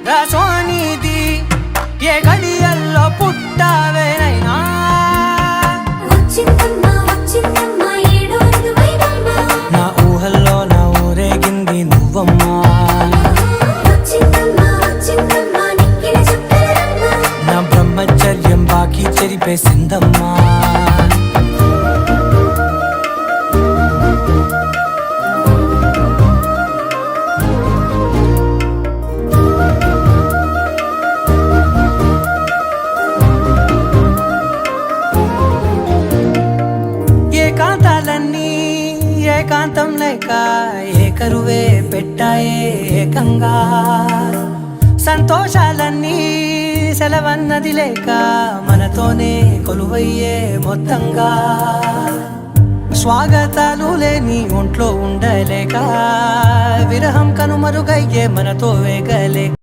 రసోనిది ఏ గడియల్లో పుట్టావేనైనా నా ఊహల్లో నా ఊరేగింది నువ్వమ్మా నా బ్రహ్మచర్యం బాకీ చెరిపేసిందమ్మా ఏకాంతాలన్నీ ఏకాంతం లేక ఏకరువే పెట్టాయే ఏకంగా సంతోషాలన్నీ సెలవన్నది లేక మనతోనే కొలువయ్యే మొత్తంగా స్వాగతాలు లేని ఒంట్లో ఉండలేక విరహం కనుమరుగయ్యే మనతో వేగలేక